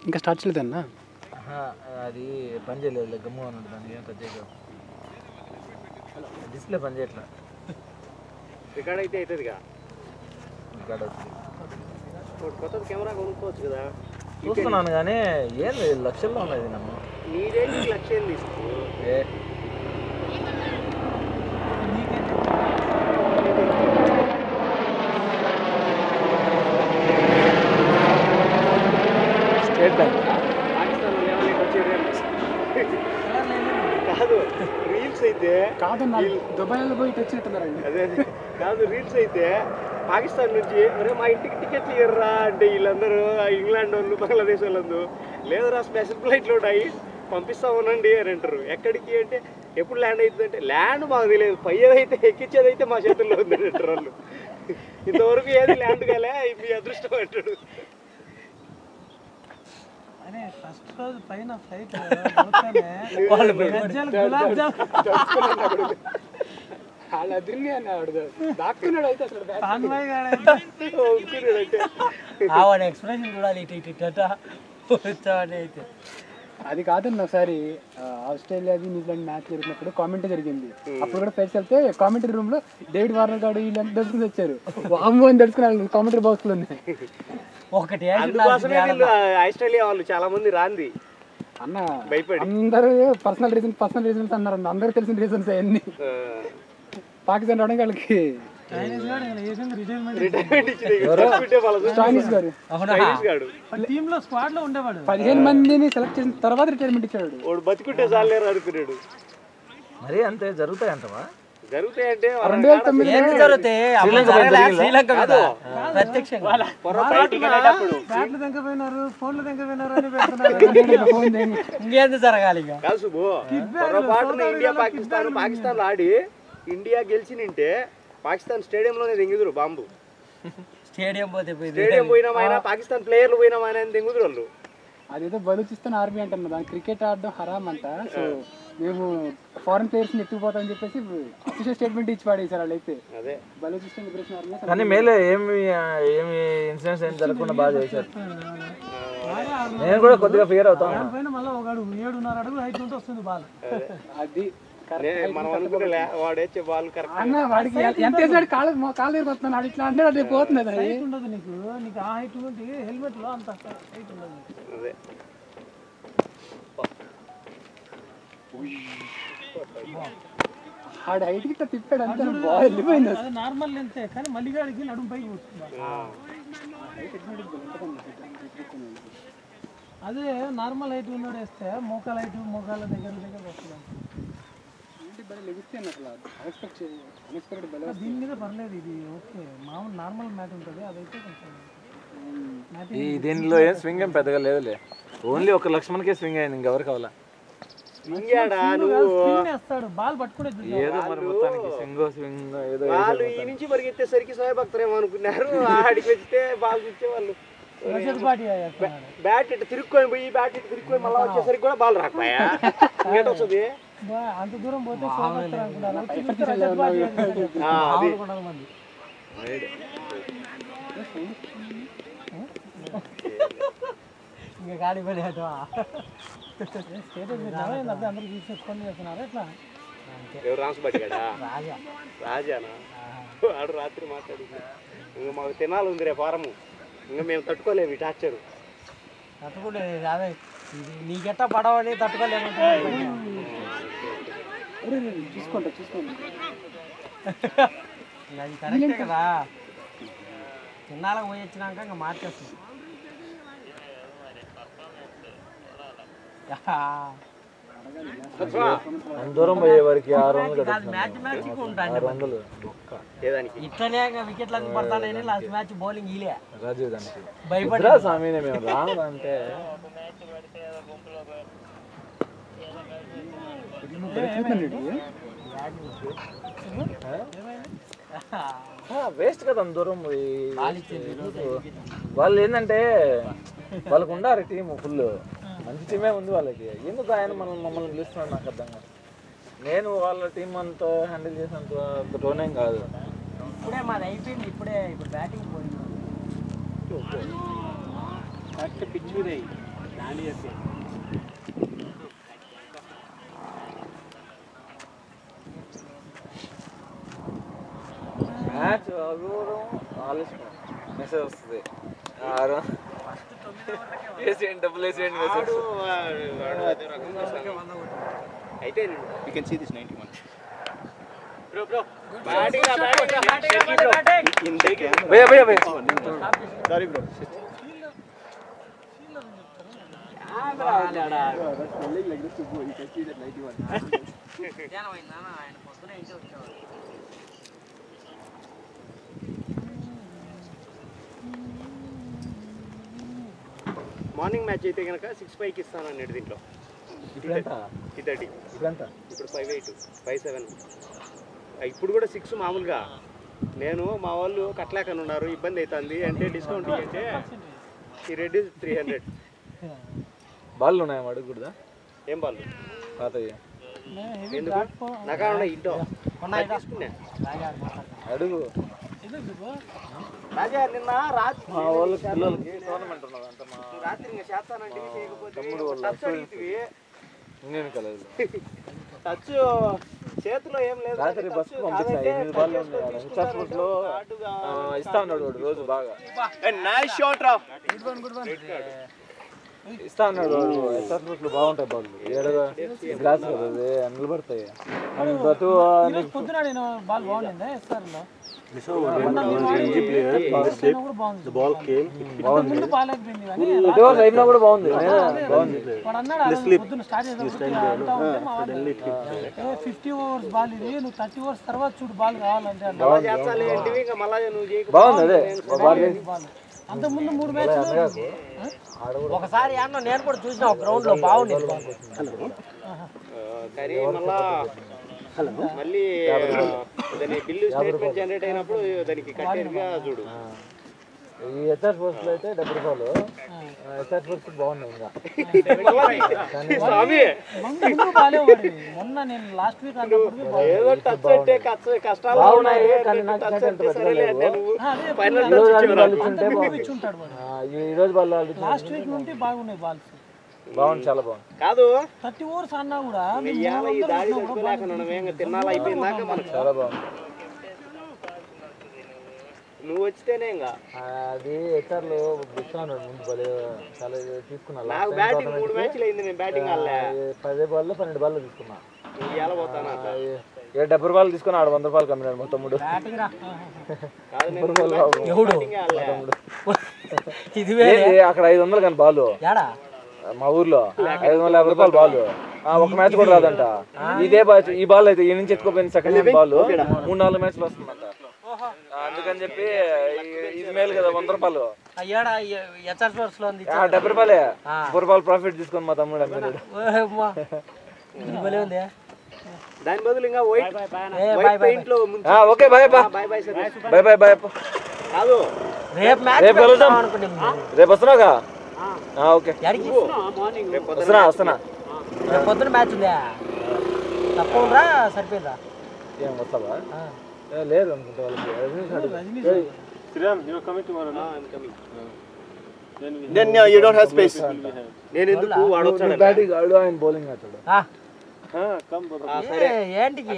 ఇంకా స్టార్ట్ చేయలేదన్నా అది పని చేయలేదు గమ్ము అని ఉంటుంది ఏం టచ్ చేయలేదు డిస్ప్లే పని చేయట్లా రికార్డ్ అయితే అవుతుందిగా రికార్డ్ అవుతుంది కొత్త కెమెరా కొనుక్కోవచ్చు కదా చూస్తున్నాను కానీ ఏం లక్షల్లో ఉన్నది నన్ను నీరేంటి లక్ష్యం తీసుకో స్టేట్ బ్యాంక్ పాకిస్తాన్ కాదు రీల్స్ అయితే కాదన్నా దుబాయ్లో పోయి తెచ్చినట్టున్నారండి అదే కాదు రీల్స్ అయితే పాకిస్తాన్ నుంచి అరే మా ఇంటికి టికెట్లు ఇవ్వరా అంటే వీళ్ళందరూ ఇంగ్లాండ్ వాళ్ళు బంగ్లాదేశ్ వాళ్ళందరూ లేదరా స్పెషల్ ఫ్లైట్లు ఉన్నాయి పంపిస్తామనండి అని అంటారు ఎక్కడికి అంటే ఎప్పుడు ల్యాండ్ అవుతుంది అంటే ల్యాండ్ మాకు తెలియదు పయ్యేదైతే ఎక్కించేదైతే మా చేతుల్లో ఉంది అంటారు వాళ్ళు ఇంతవరకు ఏది ల్యాండ్ కాలే మీ అదృష్టం అంటాడు ఫస్ట్ రోజు పైన ఫ్లైట్ వాళ్ళ దున్ని అన్నాడు దాక్కున్నాడు అయితే అసలు ఎక్స్ప్రెషన్ చూడాలి అయితే అది కాదన్న ఒకసారి ఆస్ట్రేలియాది న్యూజిలాండ్ మ్యాచ్ జరిగినప్పుడు కామెంటరీ జరిగింది అప్పుడు కూడా ఫెయిల్స్ వెళ్తే కామెంటరీ రూమ్ లో డేవిడ్ వార్నర్ గారు వీళ్ళంతా దర్శనం వచ్చారు వామ్మో అని దర్శకున్నారు కామెంటరీ బాక్స్ లో ఒకటి ఆస్ట్రేలియా వాళ్ళు చాలా మంది రాంది అన్న అందరూ పర్సనల్ రీజన్స్ అన్నారు అందరూ తెలిసిన రీజన్స్ అవన్నీ పాకిస్తాన్ రావడానికి వాళ్ళకి 15 మందిని సెలెక్ట్ చేసిన తర్వాత రిటైర్మెంట్ ఇచ్చాడు బతికుంటే చాలేరు అనుకున్నాడు మరి అంతే జరుగుతాయి అంటవా జరుగుతాయంటే 2009 శ్రీలంక ఇంకేంది జరగాలి ఇండియా పాకిస్తాన్ ఆడి ఇండియా గెలిచినింటే పాకిస్తాన్ స్టేడియంలోనే తెంగుదురు బాంబు స్టేడియం పోయినామైనా పాకిస్తాన్ ప్లేయర్లు పోయినామైనా తెంగుదురు వాళ్ళు అదేదో బలూచిస్తాన్ ఆర్మీ అంటున్నా దాని క్రికెట్ ఆడడం హరామ్ అంట సో మేము ఫారెన్ ప్లేయర్స్ ని ఎత్తుకుపోతామని చెప్పేసి అఫీషియల్ స్టేట్మెంట్ ఇచ్చి పాడేశారు వాళ్ళైతే అదే బలూచిస్తాన్ లిబరేషన్ ఆర్మీ కానీ మేలే ఏమి ఇన్సిడెంట్స్ ఏం జరగకుండా బాగా చేశారు నేను కూడా కొద్దిగా ఫియర్ అవుతాను మళ్ళీ ఒక అడుగు 7.5 అడుగులు హైట్ ఉంటే వస్తుంది బాల్ అది మనం అనుకునే వాడేచ్చే బాల్ కరెక్ట్ అన్న వాడికి ఎంత వేసాడు కాళ్ళు దగ్గర వస్తున్నాడు అది ఇట్లా అంటే అది పోతుంది అది ఉండదు నీకు ఆ హైట్ ఉంటే హెల్మెట్ లో అంత హైట్ ఉండదు అదే ఆడ హైట్ కి తిప్పాడు అంతే బాల్ వెళ్ళిపోయింది అది నార్మల్ లెంతే కానీ మళ్ళీ గాడికి నడుము పైకి వస్తుంది అదే నార్మల్ హైట్ ఉన్నాడు వేస్తే మోకాల హైట్ మోకాల దగ్గర వస్తుంది దీని మీద పర్లేదు ఇది ఓకే మామూలు నార్మల్ మ్యాట్ ఉంటుంది అదైతే కొంచెం దీనిలో ఏం స్వింగ్ ఏం పెద్దగా లేదులే ఓన్లీ ఒక లక్ష్మణ్కే స్వింగ్ అయింది ఇంకెవరు కావాలా బాల్ పట్టుకునే ఏదో మరి మొత్తానికి స్వింగ్ ఏదో వాళ్ళు ఈ నుంచి పరిగెత్తేసరికి సోయబ్ అఖ్తర్ ఏమనుకున్నారు ఆడికి వెళ్తే బాల్ ఇచ్చేవాళ్ళు బ్యాట్ ఇటు తిరుక్కొని పోయి బ్యాట్ ఇటు తిరుక్కొని మళ్ళీ వచ్చేసరికి కూడా బాల్ రాకపోయా ఏంటి వస్తుంది అంత దూరం పోతే ఇంకా గాడి పడి అందరూ తీసుకొని చేస్తున్నారు ఎట్లా రాజానా ఆడు రాత్రి మాట్లాడి ఇంకా మాకు తినాలి ఉంది రేపు వారము ఇంకా మేము తట్టుకోలేము ఈ టార్చరు తట్టుకోలేదు అదే నీకెట్టా పడవని తట్టుకోలేమంటే చూసుకోండి అది కరెక్టే కదా చిన్నాళ్ళకి పోయి వచ్చినాక ఇంకా మార్చేస్తుంది దూరం పోయే వరకు 600 ఇట్లనే వికెట్లు అన్ని పడతానని లాస్ట్ మ్యాచ్ బౌలింగ్ ఈలే రాజీవ్ దానికి భయపడ్డా స్వామినే మేము రాదంటే వేస్ట్ కదా అంత దూరం పోయి. వాళ్ళు ఏంటంటే వాళ్ళకు ఉండాలి టీము ఫుల్ మంచి టీమే ఉంది వాళ్ళకి. ఎందుకు ఆయన మమ్మల్ని పిలుస్తున్నాడు నాకు అర్థం కాదు. నేను వాళ్ళ టీం అంతా హ్యాండిల్ చేసినంత టోనేం కాదు. ఇప్పుడే మాది అయిపోయింది. ఇప్పుడు బ్యాటింగ్ పోయింది. పిచ్ మీద దాండి చేస్తే మ్యాచ్ ఆలోచన మెసేజ్ వస్తుంది వేసేయండి డబ్బులు వేసేయండి మెసేజ్. అయితే యూ కెన్ సీ దిస్ 91 భయ్యా భయ్యా భయ్యా సారీ బ్రో మార్నింగ్ మ్యాచ్ అయితే కనుక 6-5కి ఇస్తాను అన్నాడు దీంట్లో. 3:30 ఇప్పుడు 5-8 5-7 ఇప్పుడు కూడా 6 మామూలుగా. నేను మా వాళ్ళు కట్టలేకని ఉన్నారు, ఇబ్బంది అవుతుంది అంటే డిస్కౌంట్ ఇవ్వంటే ఈ రెడ్యూస్ 300. బాల్ ఉన్నాయా అడుగుదా? ఏం బాళ్ళు పాతయ్య ఎందుకు నాకా ఉన్నాయి ఇంట్లో తీసుకున్నా అడుగు. రాజా నిన్న రాత్రి మా వాళ్ళ పిల్లలకి టోర్నమెంట్ ఉన్నది అంట. మా రాత్రి ఇంకా చేస్తానంటే చేయకపోతే తమ్ముడు వాళ్ళ టచ్ అడిగితే ఇండియన్ కాలేజ్ టచ్ చేతిలో ఏం లేదు. రాత్రి బస్సు పంపిస్తాయి 8 బాల్ ఉన్నాయి. హిచాస్పోర్ట్ లో ఇస్తా ఉన్నాడు వాడు రోజు బాగా. నైస్ షాట్ రా ఇస్తా ఉన్నాడు వాడు. హిచాస్పోర్ట్ లో బాగుంటాయి బాల్. ఏడగా గ్లాస్ కదా అది నిలబడతాయి. పొద్దున నేను బాల్ బాగుండిందా ఎస్ఆర్లో? అయినా కూడా బాగుంది. వాడు అన్నాడు పొద్దున్న స్టార్ట్ చేద్దాం 50 ఓవర్స్ బాల్ ఇది, నువ్వు 30 ఓవర్స్ తర్వాత చూడు బాల్ కావాలంటే బాగుంది. అదే అంతకుముందు 3 మ్యాచ్లు ఒకసారి అన్న నేను కూడా చూసిన గ్రౌండ్ లో బాగుంది. కానీ మళ్ళీ దాని బిల్లు స్టేట్మెంట్ జనరేట్ అయినప్పుడు దానికి కట్టేరుగా చూడు. ఈ హెచ్ఆర్ స్పోర్ట్స్ లో అయితే 70 రూపాయలు. హెచ్ఆర్ స్పోర్ట్స్ బాగున్నాయి. ఇంకా మొన్న నేను లాస్ట్ వీక్ అన్నప్పుడు ఏదో టచ్ అంటే కష్టాలు బాగున్నాయి కానీ నాకు ఈ రోజు వాళ్ళు లాస్ట్ వీక్ నుండి బాగున్నాయి బాల్స్. బాగుంది, చాలా బాగుంది. కాదు 30 ఓవర్స్ అన్నా కూడా ఈ దాడి తట్టుకోలేక తిన్నాళ్ళు అయిపోయిందాక మనకు చాలా బాగుంది. నువ్వు వచ్చితేనే ఇంకా అది హెచ్ఆర్ లో ఇస్తున్నాడు ముందు భలే చాలా తీసుకున్నా. నాకు బ్యాటింగ్ 3 మ్యాచ్లు అయింది. నేను బ్యాటింగ్ ఆడలే. 10 బాల్లో 12 బాల్లో తీసుకున్నా. ఎలా పోతాను 70 రూపాయలు తీసుకుని 100 రూపాయలు కమ్మినాడు మొత్తం. తమ్ముడు అక్కడ 500 కానీ బాలు మా ఊర్లో 550 రూపాయలు బాల్. ఒక మ్యాచ్ కూడా రాదంట. ఇదే ఈ బాల్ అయితే ఈ నుంచి ఎత్తుకోపోయింది. సెకండ్ హ్యాండ్ బాల్ 3-4 మ్యాచ్లు వస్తుందంట. అందుకని చెప్పి ఇది మేలు కదా 100 రూపాయలు. 70 రూపాయలే 10 రూపాయలు ప్రాఫిట్ తీసుకొని మా తమ్ముడు అమ్మాడు. దాని బదులు ఇంకా వైట్ పెయింట్ లో okay bye bye bye bye bye. కాదు రేపు కలుద్దాం. రేపు వస్తున్నావుగా? ఓకే వస్తున్నా. పొద్దున మ్యాచ్ ఉందా? తప్పకుండా సరిపోయిందా? ఏం వస్తావా? లేదు అనుకుంటా వాళ్ళకి. నేను ఎందుకు వాడొచ్చాను బ్యాటింగ్ ఆడు, ఆయన బౌలింగ్ ఆడతాడు. ఏంటికి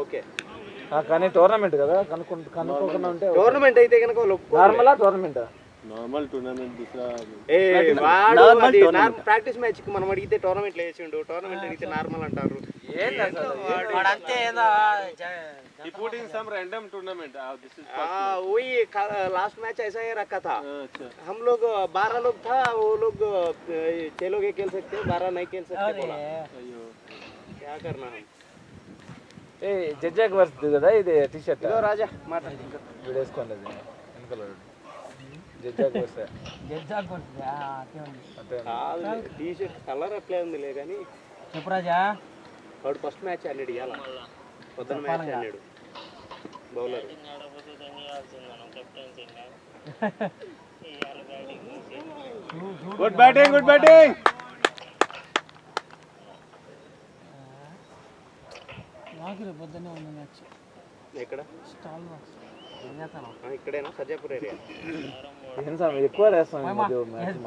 ఓకే కానీ టోర్నమెంట్ కదా కనుక్కోకుండా ఉంటే. టోర్నమెంట్ అయితే కనుక నార్మలా tournament? Normal tournament practice match కి మనం అడిగితే టోర్నమెంట్ లో వేసిండు. టోర్నమెంట్ అడిగితే నార్మల్ అంటారు. वही लास्ट मैच ऐसा ही रखा था. हम लोग 12 लोग था. वो लोग 6 लोग खेल सकते, 12 नहीं खेल सकते बोला. क्या करना है? ఏ జడ్జాక్ వర్స్ కదా ఇది టీ షర్ట్. రాజా వేసుకోండి వెనకాల జడ్జాక్ వర్స్. టీ షర్ట్ కలర్ అట్లే ఉందిలే కానీ చెప్పు రాజా. వాడు ఫస్ట్ మ్యాచ్ ఆడాడు ఇవాళ పొద్దున్న మ్యాచ్ ఆడాడు బౌలర్ గుడ్ బ్యాటింగ్ నాకు రేపు పొద్దున్నే ఉంది మ్యాచ్ ఎక్కడ స్టాల్ బాక్స్ ఇక్కడేనా సజ్జాపూర్ ఏరియా ఎక్కువ వేస్తాం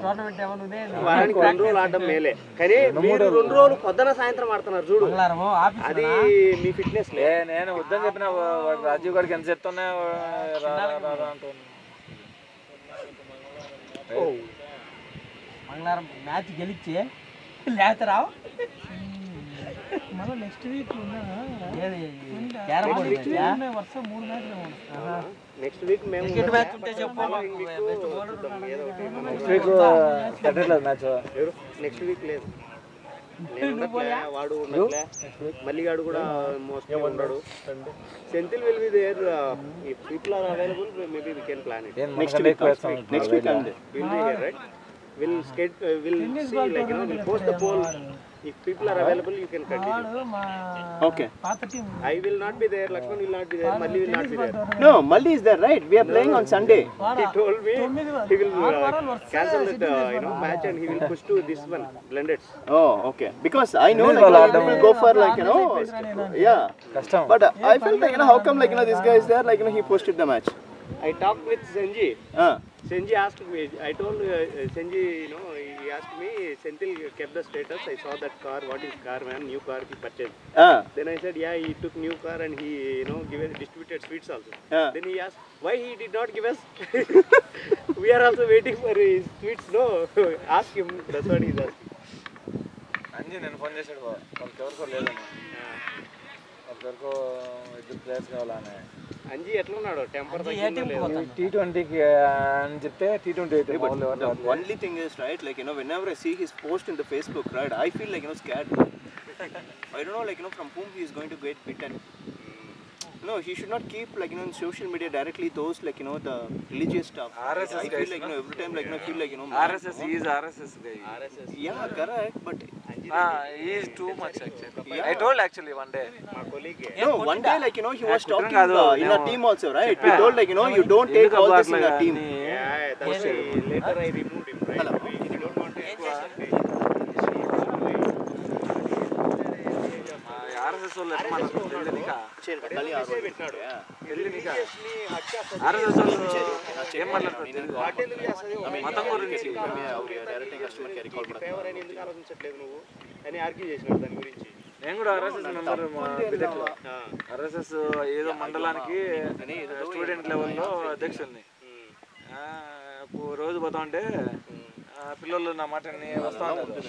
టోర్నమెంట్ ఏమన్నా ఉంది వారానికి 2 రోజులు ఆడడం మేలే కానీ మీరు 2 రోజులు పొద్దున సాయంత్రం ఆడుతున్నారు చూడు అది మీ ఫిట్నెస్ లే నేను వద్దని చెప్పిన రాజీవ్ గారికి ఎంత చెప్తున్నా మంగళవారం మ్యాచ్ గెలిచి లేకపోతే రావు మళ్ళీ నెక్స్ట్ వీక్ వరుస 3 మ్యాచ్లు నెక్స్ట్ వీక్ మేము మ్యాచ్ ఉంటే చెప్పు మ్యాచ్ నెక్స్ట్ వీక్ లేదు వాడు మల్లిగాడు కూడా మోస్ట్లీ ఉండడు Senthil will be there if people are available maybe we can plan it next week will be here right will see like we'll post the poll if people are available you can continue okay I will not be there Lakshman will not be there Malli will not be there no Malli is there right we are playing on Sunday he told me he will cancel that match and he will push to this one blended oh okay because I know like he will go for like yeah but I felt like how come like this guy is there like he posted the match I talked with Senji Senji asked me, I told Senji, he asked me, Senthil kept the status, I saw that car, what is car man, new car he purchased. Then I said, yeah, he took new car and he, distributed sweets also. Then he asked, why he did not give us? We are also waiting for his sweets, no? Ask him, that's what he is asking. Anji, నేను phone చేశాడు వాళ్ళకెవరికో లేదని ఒకరికో ఇద్దరు players కావాలని అంజీ ఎట్లా ఉన్నాడు temper T20కి అని చెప్తే T20 అయితే only thing is right like whenever I see his post in the Facebook right I feel like scared I don't know like from whom he is going to get bitten no he should not keep like in social media directly those like the religious stuff RSS I feel like every time like feel like RSS he is RSS guy yeah correct but he is too much actually I told actually one day my colleague no one day like he was talking in a team also right we told like you don't take all this in a team yeah that's later I removed him right we don't want to RSS వాళ్ళు ఎట్లా పెట్టినాడు RSS వాళ్ళు ఏం మాట్లాడుతున్నారు మతం గురించి favour అని ఎందుకు ఆలోచించట్లేదు నువ్వు అని ఆర్గ్యూ చేసినాడు దాని గురించి నేను కూడా RSS మెంబర్ బిటెక్లో RSS ఏదో మండలానికి స్టూడెంట్ లెవెల్లో అధ్యక్షుల్ని రోజు పోతా ఉంటే పిల్లలు నా మాట వస్తా ఉంటారు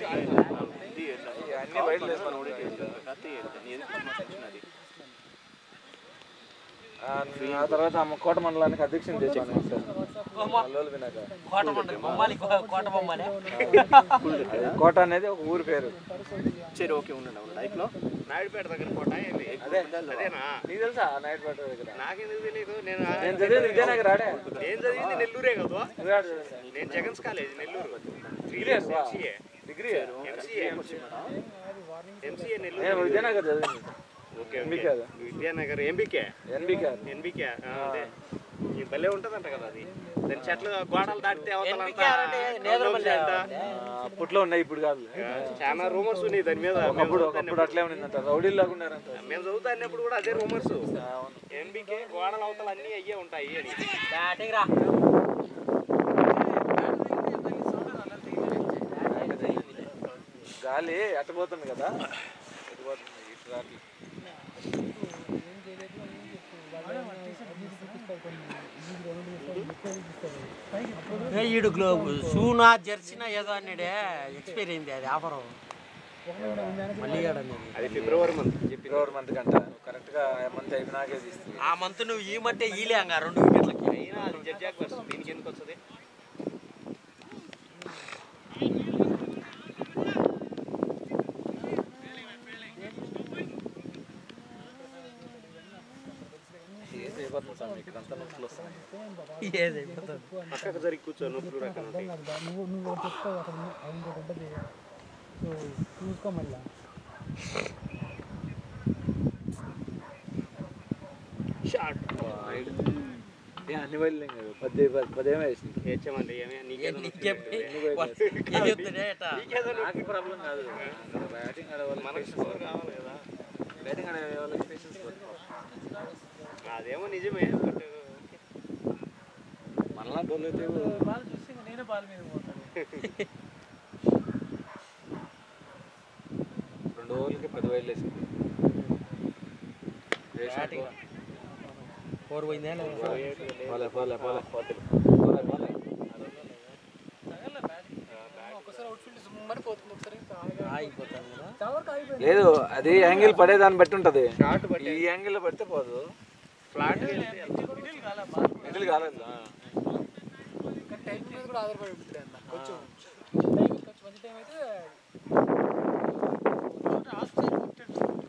అన్ని బయట వేసుకొని ఆ తర్వాత కోట మండలానికి అధ్యక్షుని చేశాను కోట అనేది ఒక ఊరి పేరు సరే ఓకే ఉండండి లైఫ్లో నాయుడుపేట దగ్గర కోట అదేనా నీకు తెలుసా నాయుడుపేట దగ్గర నాకెందుకు తెలియదు నేను చదివేది విజయనగర్ ఆడే నేను చదివింది నెల్లూరే కదా నేను Jagan's college Nellore degree MCA Nellore నేను విజయనగర్ చదివింది ఓకే విద్యానగర్ ఎంబీకే అదే ఈ భలే ఉంటదంట కదా అది దాని చెట్లు గోడలు దాటితే అప్పట్లో ఉన్నాయి ఇప్పుడు కాదు చాలా రూమర్స్ ఉన్నాయి దాని మీద ఒకప్పుడు అట్లే ఉన్నదంట రౌడీలు లాగున్నారంట మేము చదువుతాన్నప్పుడు కూడా అదే రూమర్స్ ఎంబీకే గోడల అవతల అన్ని అయ్యే ఉంటాయి అని గాలి అట్టబోతుంది కదా అటుపోతుంది ఇటు రాకి ఈడు షూనా జెర్సీనా ఏదో అన్నాడే ఎక్స్పైర్ అయింది అది ఆఫర్ మళ్ళీ అది ఫిబ్రవరి మంత్ కంట కరెక్ట్ గా మంత్ అయిపోయినాకే తీస్తుంది ఆ మంత్ నువ్వు ఈ మధ్య ఈలే అంగా 2 వికెట్లకి అయినా అది జడ్జాక్ వస్తుంది దీనికి ఎందుకు వస్తుంది పక్కకు జరిగి కూర్చో నొప్పులు రకం నువ్వు చెప్తావు అసలు ఇంకొకటి చూసుకో మళ్ళీ అన్ని వైర్లు కాదు 10 వేసింది ఏడ్చామండి నాకు ప్రాబ్లం కాదు బ్యాటింగ్ ఆడేవాళ్ళు మనకు స్కోర్ కావాలి కదా బ్యాటింగ్ ఆడే వాళ్ళకి పేషెన్స్ అదేమో నిజమే బట్ మనలాంటి వాళ్ళు అయితే బాల్ చూసి ఇంకా నేనే బాల్ మీద పోతాను 2 ఓవర్లకి 10 వైర్లు వేసింది 4 పోయిందా ఒకసారి అవుట్ఫీల్డ్ సుమ్మని పోతుంది, ఒకసారి ఆగిపోతాను కదా. చాలా వరకు ఆగిపోయింది. లేదు అది యాంగిల్ పడేదాన్ని బట్టి ఉంటది. ఈ యాంగిల్ పడితే పోదు, ఫ్లాట్ మిడిల్ కాలేదు. కానీ టైం మీద కూడా ఆధారపడి ఉంటుంది అన్న. కొంచెం మంచి టైం అయితే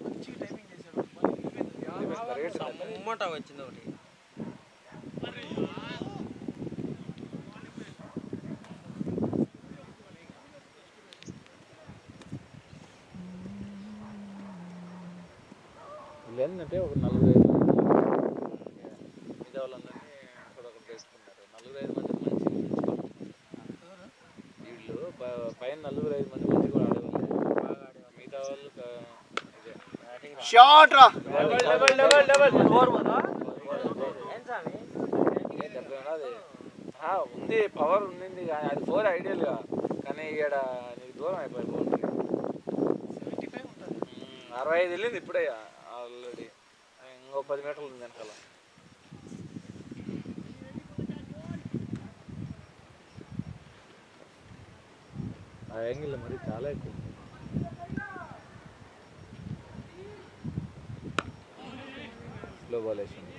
మంచిగా టైమింగ్ చేశాడు. సమ్మట వచ్చింది ఒకటి. ఏంటంటే ఒక 4-5 మిగతా వాళ్ళందరినీ అక్కడ ఒకటి వేసుకున్నారు. 4-5 మంది మంచి వీళ్ళు పైన 4-5 మంది మంచి కూడా ఆడేవాళ్ళు. మిగతా వాళ్ళు షాట్ రా ఉంది, పవర్ ఉంది కానీ అది 4 ఐడియల్గా, కానీ ఇక్కడ నీకు దూరం అయిపోయి బౌండరీ 65 వెళ్ళింది ఇప్పుడే ఆల్రెడీ. ఇంకో 10 మీటర్లు ఉంది వెనకాల. ఆ యాంగిల్ మరి చాలా ఎక్కువ. స్లో బాల్ వేసింది.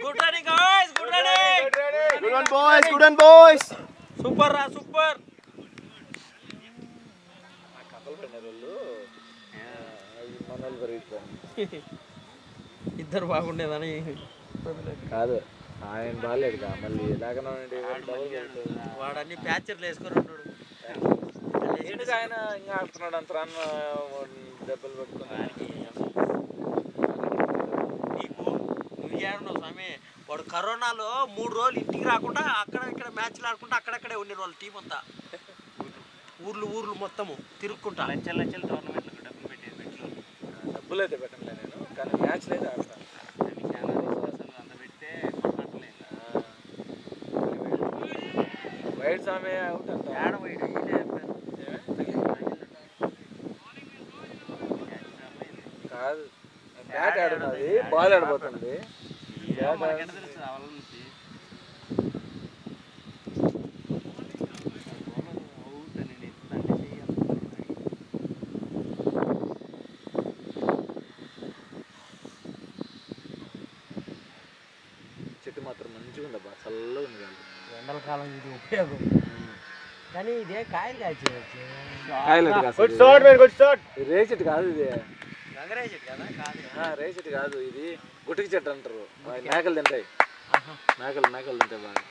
Good running guys, good running. Good one boys super రా, సూపర్. కథలు పడినారు వాళ్ళు, మన వాళ్ళు పెరుగుతారు. ఇద్దరు బాగుండేదని కాదు, ఆయన బాగాలేదుగా, మళ్ళీ ఎలాగనో వాడు అన్ని ప్యాచర్లు వేసుకొని ఉన్నాడు. ఎందుకు ఆయన ఇంకా ఆడుతున్నాడు అంత రన్ దెబ్బలు పెట్టుకున్నాడు. నీకు నువ్వు ఏడున్నావు స్వామి. వాడు కరోనాలో 3 రోజులు ఇంటికి రాకుండా అక్కడ ఇక్కడ మ్యాచ్లు ఆడుకుంటా అక్కడక్కడే ఉండే వాళ్ళ టీం అంతా. ఊర్లు మొత్తము తిరుక్కుంటా. లక్షల టోర్నమెంట్లకు డబ్బులు పెట్టేది పెట్టులో. డబ్బులు అయితే పెట్టలే నేను, కానీ మ్యాచ్లు అయితే ఆడతాను. చాలా అసలు అంత పెడితే కొట్టలేదు. వైడ్ సామే అవుట్ అంట. కాదు, బ్యాట్ ఆడున్నది, బాల్ ఆడిపోతుంది. తెలుసు అవల నుంచి చెట్టు మాత్రం మంచిగా ఉంది అబ్బా, చల్లగా ఉంది. ఎండల కాలం ఇది ఉపయోగం. కానీ ఇదే కాయలు కాల్చేయచ్చు. రే చెట్టు కాదు ఇది, గంగరాయ చెట్టు కదా? కాదు, రే చెట్టు కాదు ఇది, గుటికి చెట్టు అంటారు. మేకలు తింటాయి, మేకలు తింటాయి బాగా.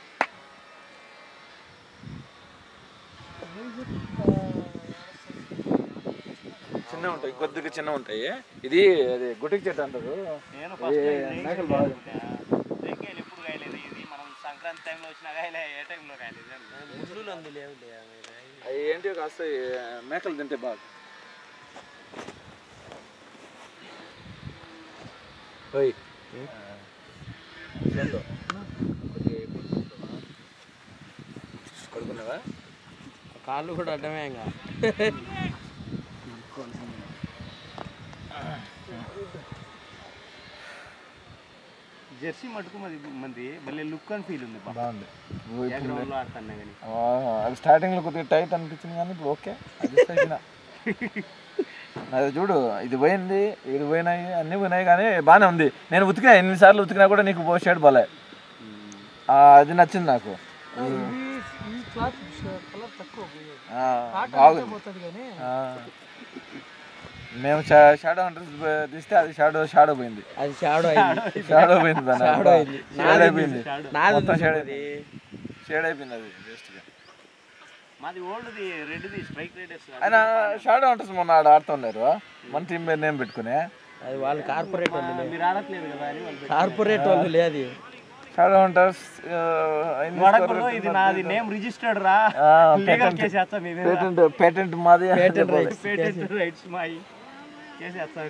చిన్న ఉంటాయి, కొద్దిగా చిన్న ఉంటాయి. ఇది అది గుటికి చెట్టు అంటారు. మేకలు బాగా టెంకాయలు ఎప్పుడు కాయలేదు. ఇది మనం సంక్రాంతి టైంలో వచ్చినా కాయలే, ఏ టైంలో కాయలేదు. ముళ్ళు అందు లేవు. అవి ఏంటి కాస్త మేకలు తింటాయి బాగా. కొడుకున్నావా? కాళ్ళు కూడా అడ్డమే ఇంకా. జెర్సీ మటుకు మంది మళ్ళీ లుక్ అండ్ ఫీల్ ఉంది. బాగుంది. గ్రౌండ్ లో ఆడుతున్నా కానీ అది స్టార్టింగ్ లో కొద్దిగా టైట్ అనిపించింది, కానీ ఇప్పుడు ఓకే. అది చూడు, ఇది పోయింది, ఇది పోయినాయి, అన్నీ పోయినాయి, కానీ బాగానే ఉంది. నేను ఉతికినా, ఎన్నిసార్లు ఉతికినా కూడా నీకు షేడ్ బాలే. అది నచ్చింది నాకు. ఈ క్లాత్ కలర్ తక్కువ పోతుంది కానీ మేము షాడో హండ్రెడ్ తీస్తే అది షాడో పోయింది. అది షాడో పోయింది, షేడ్ అయిపోయింది అది వేస్ట్గా. మాది ఓల్డ్ది రెడ్ది స్ట్రైక్ రైడర్స్. ఆయన షాడో హంటర్స్ మొన్న ఆడుతున్నారు మన టీం మీద నేమ్ పెట్టుకుని. అది వాళ్ళు కార్పొరేట్ వాళ్ళు, మీరు ఆడట్లేదు కదా అని వాళ్ళు కార్పొరేట్ వాళ్ళు లేదు. షాడో హంటర్స్ ఇది నాది నేమ్ రిజిస్టర్డ్ రా, లీగల్ కేసు వేస్తా మీ మీద. పేటెంట్ మాది, పేటెంట్ రైట్స్ పేటెంట్ రైట్స్ మాయి కేసు వేస్తా.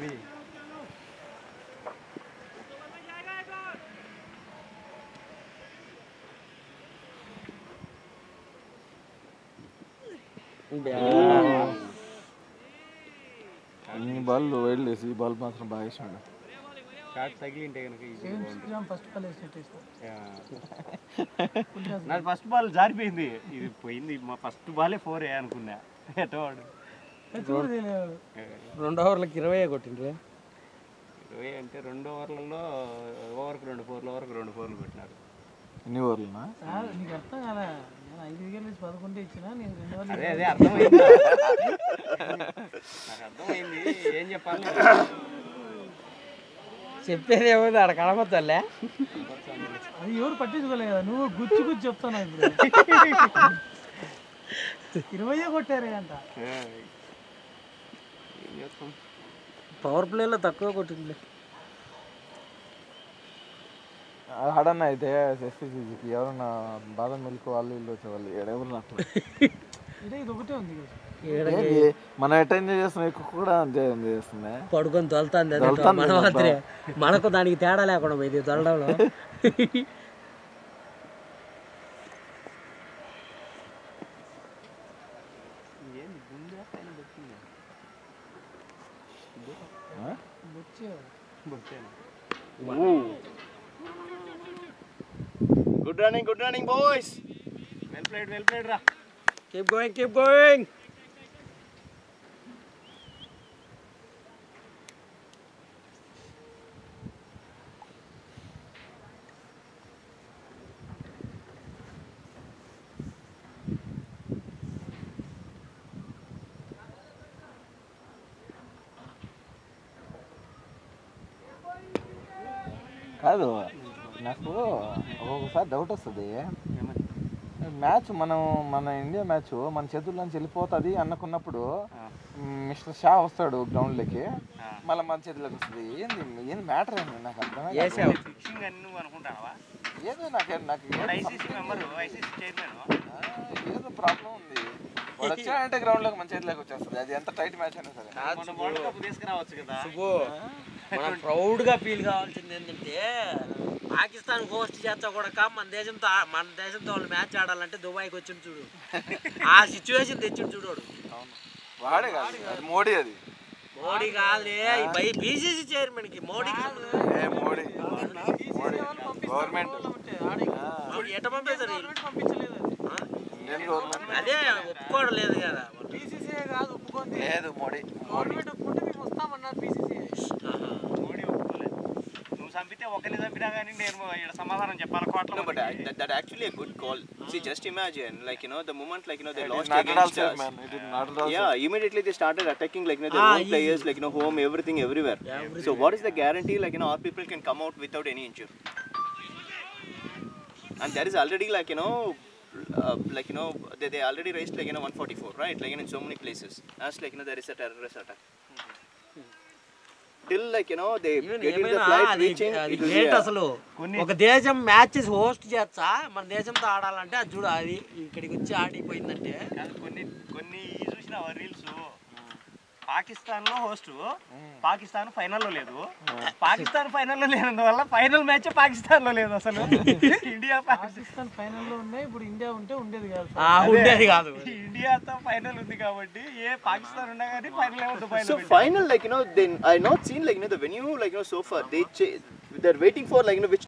అన్ని బాల్ వైడ్ లేసి ఈ బాల్ మాత్రం బాగా ఇష్టం. షార్ట్ తగిలింటే కనుక ఫస్ట్ బాల్ వేసినట్టు నాది ఫస్ట్ బాల్ జారిపోయింది, ఇది పోయింది. మా ఫస్ట్ బాలే 4 అనుకున్నా. ఎటవాడు 2 ఓవర్లకు 20 కొట్టిండ్రు. 20 అంటే 2 ఓవర్లలో ఓవర్కి 2 4లు, ఓవర్కి 2 4లు కొట్టినారు. ఎన్ని ఓవర్లునా? నీకు అర్థం కదా, నేను 5 వికెట్లు 11 ఇచ్చినా, నేను 2 ఓవర్లు. అదే అర్థమైంది, నాకు అర్థమైంది. ఏం చెప్పాలి, చెప్పేది ఏముంది ఆడ కనపడతాలే. అది ఎవరు పట్టించుకోలేదు కదా, నువ్వు గుచ్చి చెప్తాను. ఇప్పుడు 20 కొట్టారే అంట. పవర్ ప్లేలో తక్కువ కొట్టింది. ఆడన్నా అయితే ఎస్పీసీకి ఎవరన్నా బాదం మిల్క్ వాళ్ళు వీళ్ళు వచ్చేవాళ్ళు, ఎవరు నాకు ఇదే ఇది ఒకటే ఉంది కదా. మనం ఎట్ ఎంజాయ్ చేస్తున్నాం, ఎక్కువ కూడా ఎంజాయ్ చేస్తుంది. పడుకొని తొలుతుంది మన మాత్రమే, మనకు దానికి తేడా లేకుండా పోయింది తొలడంలో. Good running, boys. Well played ra. Keep going. కాదు, నాకు ఒక్కొక్కసారి డౌట్ వస్తుంది. మ్యాచ్ మన ఇండియా మ్యాచ్ మన చేతుల్లోంచి వెళ్ళిపోతుంది అనుకున్నప్పుడు మిస్టర్ షా వస్తాడు గ్రౌండ్లోకి, మళ్ళీ మన చేతిలోకి వస్తుంది. ఏంది మ్యాటర్ ఏంది నాకు అర్థం ఫిక్సింగ్ అని నువ్వు అనుకుంటావా? ఏదో నాకు ఐసీసీ మెంబర్, ఐసీసీ చైర్మన్, ఏదో ప్రాబ్లం ఉంది. వాడు వచ్చాడంటే గ్రౌండ్లోకి మన చేతిలోకి వచ్చేస్తుంది. అది ఎంత టైట్ మ్యాచ్ అయినా సరే. మన వరల్డ్ కప్ తీసుకురావచ్చు కదా. మనం ప్రౌడ్గా ఫీల్ కావాల్సింది ఏంటంటే, పాకిస్తాన్ హోస్ట్ చేస్తా కూడా మన దేశంతో వాళ్ళు మ్యాచ్ ఆడాలంటే దుబాయ్కి వచ్చింది చూడు, ఆ సిచ్యువేషన్ తెచ్చిండు చూడు. వాడే కాదు, అది మోడీ. అది మోడీ కాదులే, బీసీసీ చైర్మన్కి మోడీకి మోడీ గవర్నమెంట్ ఎట పంపేశారు పంపించలేదు ఇండియన్ గవర్నమెంట్. అదే ఒప్పుకోవడం లేదు కదా. బీసీసీ కాదు ఒప్పుకుంది, లేదు మోడీ గవర్నమెంట్ ఒప్పుకుంటే మేము వస్తామన్నారు. బీసీసీ మోడీ ఒప్పుకోలేదు. నువ్వు చంపితే ఒకరిని చంపినా కానీ నేను ఇక్కడ సమాధానం చెప్పాలి కోట్ల. No, but that actually a good call. See, just imagine, like, the moment, like, they lost not against us. man. It is not at all Yeah, immediately they started attacking, like, their own players, like, home, everything, everywhere. So what is the guarantee, like, our people can come out without any injury? And there is already, like, they already raised, like, 144, right? Like, in so many places. As, like, there is a terrorist attack. Till, like, they get in the flight reaching, it will be అసలు ఒక దేశం match host చేస్తా మన దేశంతో ఆడాలంటే అది చూడు, అది ఇక్కడికి వచ్చి ఆడిపోయిందంటే. కొన్ని చూసిన రీల్స్, పాకిస్తాన్ లో హోస్ట్, పాకిస్తాన్ ఫైనల్లో లేదు. పాకిస్తాన్ ఫైనల్లో లేనందువల్ల ఫైనల్ మ్యాచ్ పాకిస్తాన్ లో లేదు. అసలు ఇండియా పాకిస్తాన్ ఫైనల్లో ఉన్నాయి, ఇప్పుడు ఇండియా ఉంటే ఉండేది కాదు. ఉండేది కాదు. ఇండియాతో ఫైనల్ ఉంది కాబట్టి ఏ పాకిస్తాన్ ఉన్నా కానీ ఫైనల్ ఏమవుతుంది. So final, like, I not seen, like, the venue, like, so far they're waiting for, like, which